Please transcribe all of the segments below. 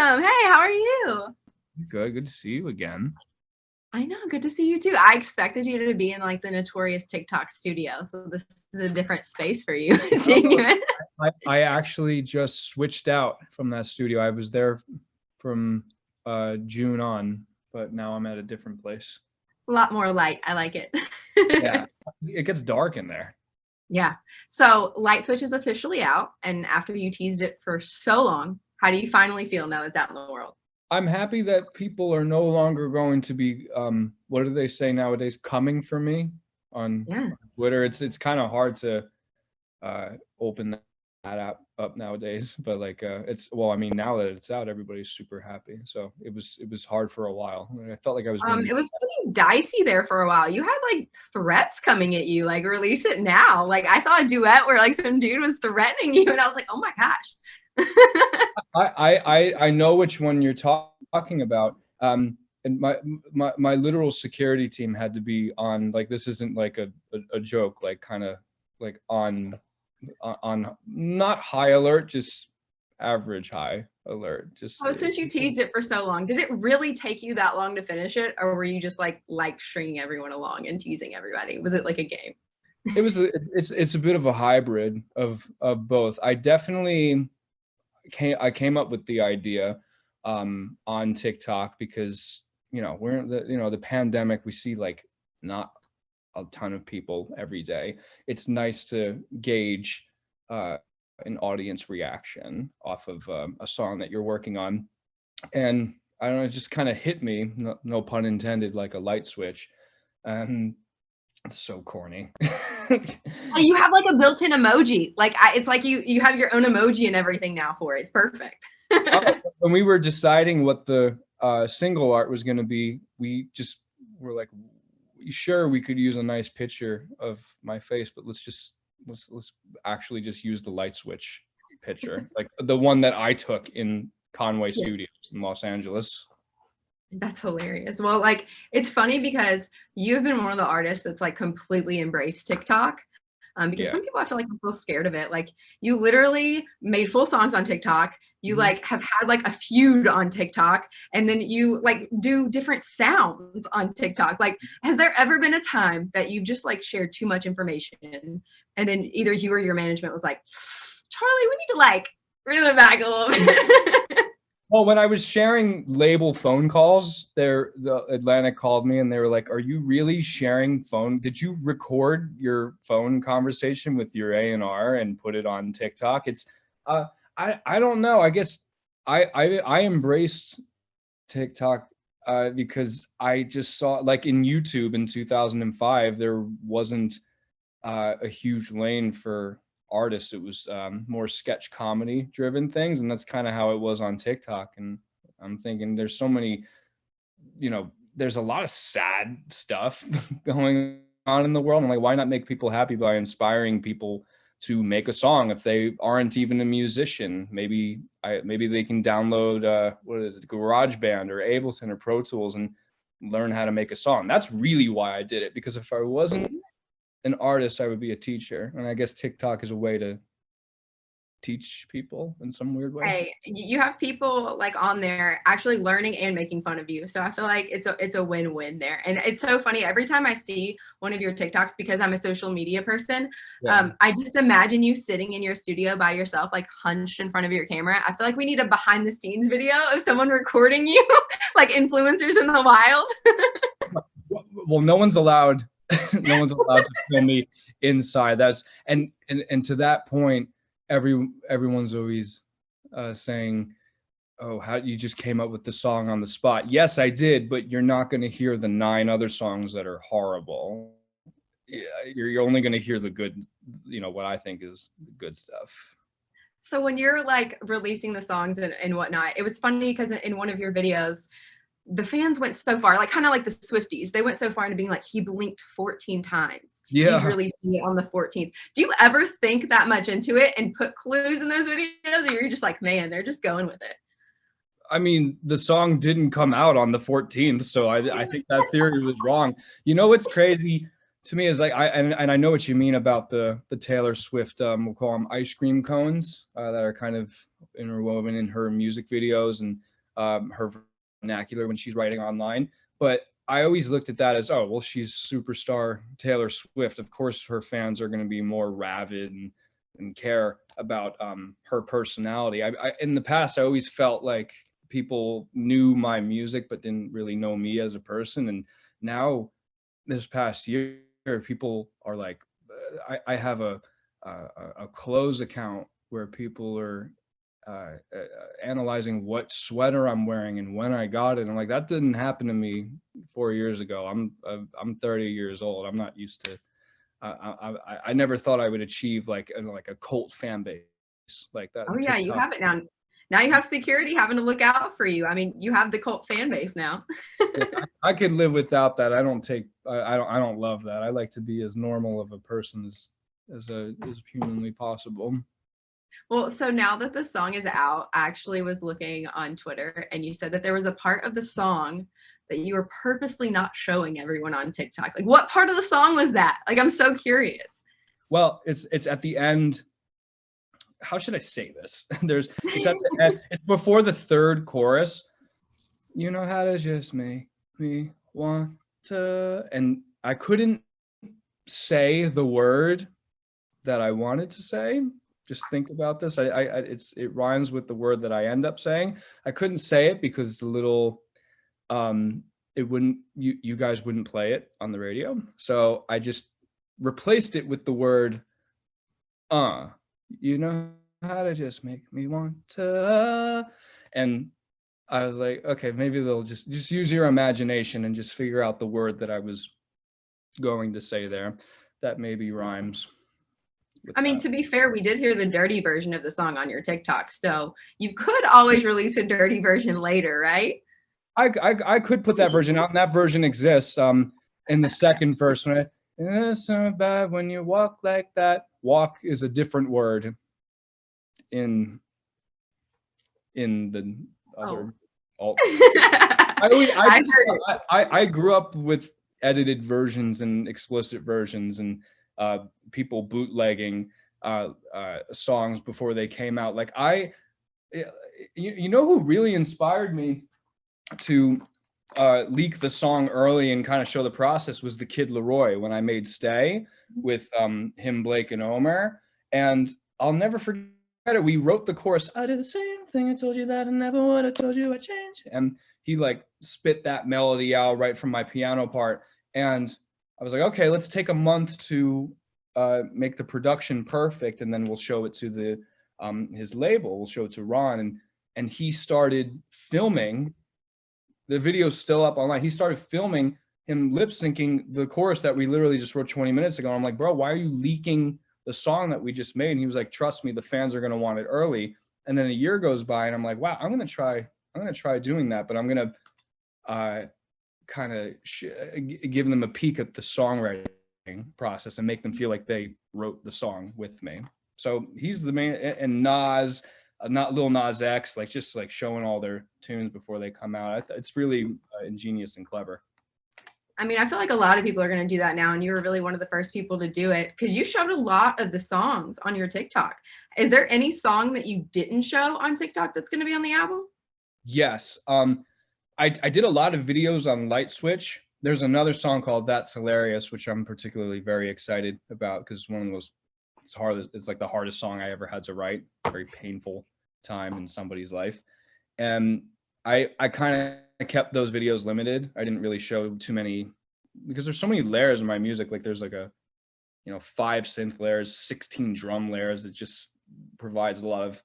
Awesome. Hey, how are you? Good to see you again. I know, good to see you too. I expected you to be in like the notorious TikTok studio, so this is a different space for you seeing you No, in. I actually just switched out from that studio. I was there from June on, but now I'm at a different place. A lot more light. I like it. Yeah, it gets dark in there. Yeah. So Light Switch is officially out, and after you teased it for so long, how do you finally feel now that it's out in the world? I'm happy that people are no longer going to be what do they say nowadays? Coming for me on Yeah. Twitter. It's kind of hard to open that up nowadays, but like it's well, I mean, now that it's out, everybody's super happy. So it was hard for a while. I felt like I was being It was pretty dicey there for a while. You had like threats coming at you, like release it now. Like I saw a duet where like some dude was threatening you, and I was like, oh my gosh. I know which one you're talking about. And my literal security team had to be on, like, this isn't like a joke, like kind of like on not high alert, just average high alert. Just Oh, since you teased it for so long, did it really take you that long to finish it, or were you just like stringing everyone along and teasing everybody? Was it like a game? it's a bit of a hybrid of both. I definitely came up with the idea on TikTok because we're in the pandemic. We see like not a ton of people every day. It's nice to gauge uh, an audience reaction off of a song that you're working on, and I don't know, it just kind of hit me, no pun intended, like a light switch. And it's so corny. Oh, you have like a built-in emoji. It's like you have your own emoji and everything now for it. It's perfect. When we were deciding what the single art was going to be, we just were like, sure, we could use a nice picture of my face, but let's actually just use the light switch picture, like the one that I took in Conway Yeah. Studios in Los Angeles. That's hilarious. Well, like it's funny because you've been one of the artists that's like completely embraced TikTok. Because Yeah. some people I feel like are real scared of it. Like you literally made full songs on TikTok. You Mhm. like have had like a feud on TikTok, and then you like do different sounds on TikTok. Like, has there ever been a time that you just like shared too much information, and then either you or your management was like, Charlie, we need to like reel it back a little bit? Well, when I was sharing label phone calls, the Atlantic called me and they were like, "Are you really sharing phone? Did you record your phone conversation with your A&R and put it on TikTok?" It's uh I don't know. I guess I embraced TikTok because I just saw, like, in YouTube in 2005, there wasn't a huge lane for artists. It was more sketch comedy driven things, and that's kind of how it was on TikTok. And I'm thinking, there's so many, there's a lot of sad stuff going on in the world. I'm like, why not make people happy by inspiring people to make a song if they aren't even a musician? Maybe they can download what is it, GarageBand or Ableton or Pro Tools and learn how to make a song. That's really why I did it, because if I wasn't an artist, I would be a teacher. And I guess TikTok is a way to teach people in some weird way. Hey, you have people like on there actually learning and making fun of you. So I feel like it's a win-win there. And it's so funny every time I see one of your TikToks, because I'm a social media person. Yeah. I just imagine you sitting in your studio by yourself, like hunched in front of your camera. I feel like we need a behind the scenes video of someone recording you, like influencers in the wild. Well, no one's allowed. No one's allowed to film me inside. That's and to that point, everyone's always saying, "Oh, how you just came up with the song on the spot?" Yes, I did, but you're not going to hear the 9 other songs that are horrible. Yeah, you're only going to hear the good, what I think is the good stuff. So when you're like releasing the songs and whatnot, it was funny because in one of your videos, the fans went so far, like kind of like the Swifties. They went so far into being like, he blinked 14 times. He's Yeah. releasing it on the 14th. Do you ever think that much into it and put clues in those videos? Or you're just like, man, they're just going with it? I mean, the song didn't come out on the 14th, so I think that theory was wrong. You know what's crazy to me is, like, I know what you mean about the Taylor Swift, we'll call them ice cream cones, that are kind of interwoven in her music videos, and her vernacular when she's writing online. But I always looked at that as, oh, well, she's superstar Taylor Swift. Of course, her fans are going to be more rabid and care about her personality. In the past, I always felt like people knew my music but didn't really know me as a person. And now, this past year, people are like, I have a clothes account where people are analyzing what sweater I'm wearing and when I got it. I'm like, that didn't happen to me 4 years ago. I'm 30 years old. I'm not used to. I never thought I would achieve like a cult fan base like that. Oh yeah, you TikTok. have it now. Now you have security having to look out for you. I mean, you have the cult fan base now. Yeah, I could live without that. I don't love that. I like to be as normal of a person as humanly possible. Well, so now that the song is out, I actually was looking on Twitter and you said that there was a part of the song that you were purposely not showing everyone on TikTok. Like, what part of the song was that? Like, I'm so curious. Well, it's at the end. How should I say this? It's at the end. It's before the third chorus. You know how to just make me want to, and I couldn't say the word that I wanted to say. Just think about this. It rhymes with the word that I end up saying. I couldn't say it because it's a little, it wouldn't, you guys wouldn't play it on the radio. So I just replaced it with the word, you know how to just make me want to, and I was like, okay, maybe they'll just use your imagination and just figure out the word that I was going to say there. That maybe rhymes. I mean, to be fair, we did hear the dirty version of the song on your TikTok, so you could always release a dirty version later, right? I could put that version out, and that version exists. In the second verse, when it's so bad when you walk like that. Walk is a different word in the other. Oh. I grew up with edited versions and explicit versions and people bootlegging songs before they came out. Like you know who really inspired me to leak the song early and kind of show the process was the Kid Leroy when I made Stay with him, Blake, and Omer. And I'll never forget it. We wrote the chorus. I did the same thing. I told you that I never would have told you I changed. And he like spit that melody out right from my piano part. And I was like, okay, let's take a month to make the production perfect. And then we'll show it to the his label. We'll show it to Ron. And he started filming. The video's still up online. He started filming him lip syncing the chorus that we literally just wrote 20 minutes ago. And I'm like, bro, why are you leaking the song that we just made? And he was like, trust me, the fans are going to want it early. And then a year goes by and I'm like, wow, I'm going to try doing that, but I'm going to kind of give them a peek at the songwriting process and make them feel like they wrote the song with me. So he's the main, and Nas, not Lil Nas X, like just like showing all their tunes before they come out. It's really ingenious and clever. I mean, I feel like a lot of people are going to do that now, and you were really one of the first people to do it because you showed a lot of the songs on your TikTok. Is there any song that you didn't show on TikTok that's going to be on the album? Yes. I did a lot of videos on Light Switch. There's another song called That's Hilarious, which I'm particularly very excited about because it's one of the most, it's like the hardest song I ever had to write. Very painful time in somebody's life. And I kind of kept those videos limited. I didn't really show too many because there's so many layers in my music. Like there's like 5 synth layers, 16 drum layers. It just provides a lot of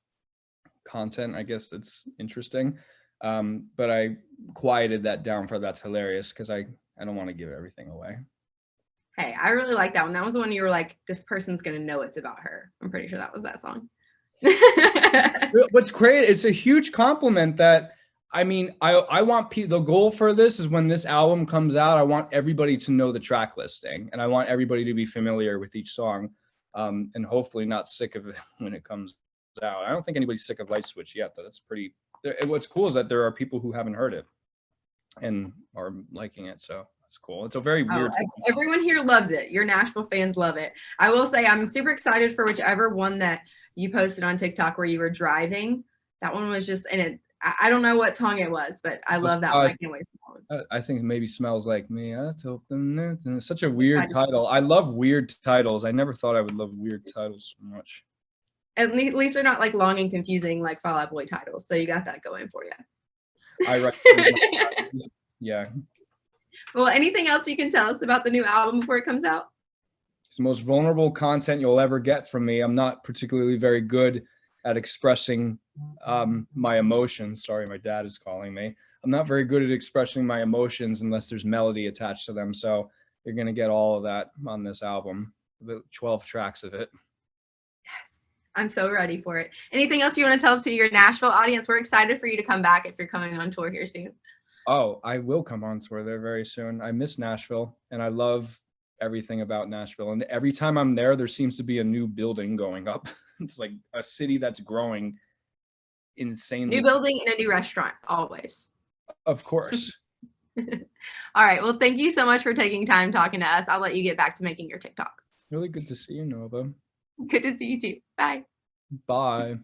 content, I guess, that's interesting. But I quieted that down for That's Hilarious because I don't want to give everything away. Hey, I really like that one. That was the one you were like, this person's going to know it's about her. I'm pretty sure that was that song. What's great, it's a huge compliment that, I mean, I want the goal for this is when this album comes out, I want everybody to know the track listing and I want everybody to be familiar with each song and hopefully not sick of it when it comes out. I don't think anybody's sick of Light Switch yet, though. That's pretty, what's cool is that there are people who haven't heard it and are liking it, so that's cool. It's a very weird thing. Everyone here loves it. Your Nashville fans love it. I will say I'm super excited for whichever one that you posted on TikTok where you were driving. That one was just, and I don't know what song it was, but I love that one. I can't wait for that one. I think maybe Smells Like Me. It's such a It's weird title. I love weird titles. I never thought I would love weird titles so much. At least they're not like long and confusing like Fall Out Boy titles. So you got that going for you. I write. Yeah. Well, anything else you can tell us about the new album before it comes out? It's the most vulnerable content you'll ever get from me. I'm not particularly very good at expressing my emotions. Sorry, my dad is calling me. I'm not very good at expressing my emotions unless there's melody attached to them. So you're going to get all of that on this album, the 12 tracks of it. Yes, I'm so ready for it. Anything else you want to tell to your Nashville audience? We're excited for you to come back if you're coming on tour here soon. Oh, I will come on tour there very soon. I miss Nashville and I love everything about Nashville. And every time I'm there seems to be a new building going up. It's like a city that's growing insanely. New building and a new restaurant, always. Of course. All right. Well, thank you so much for taking time talking to us. I'll let you get back to making your TikToks. Really good to see you, Nova. Good to see you too. Bye. Bye.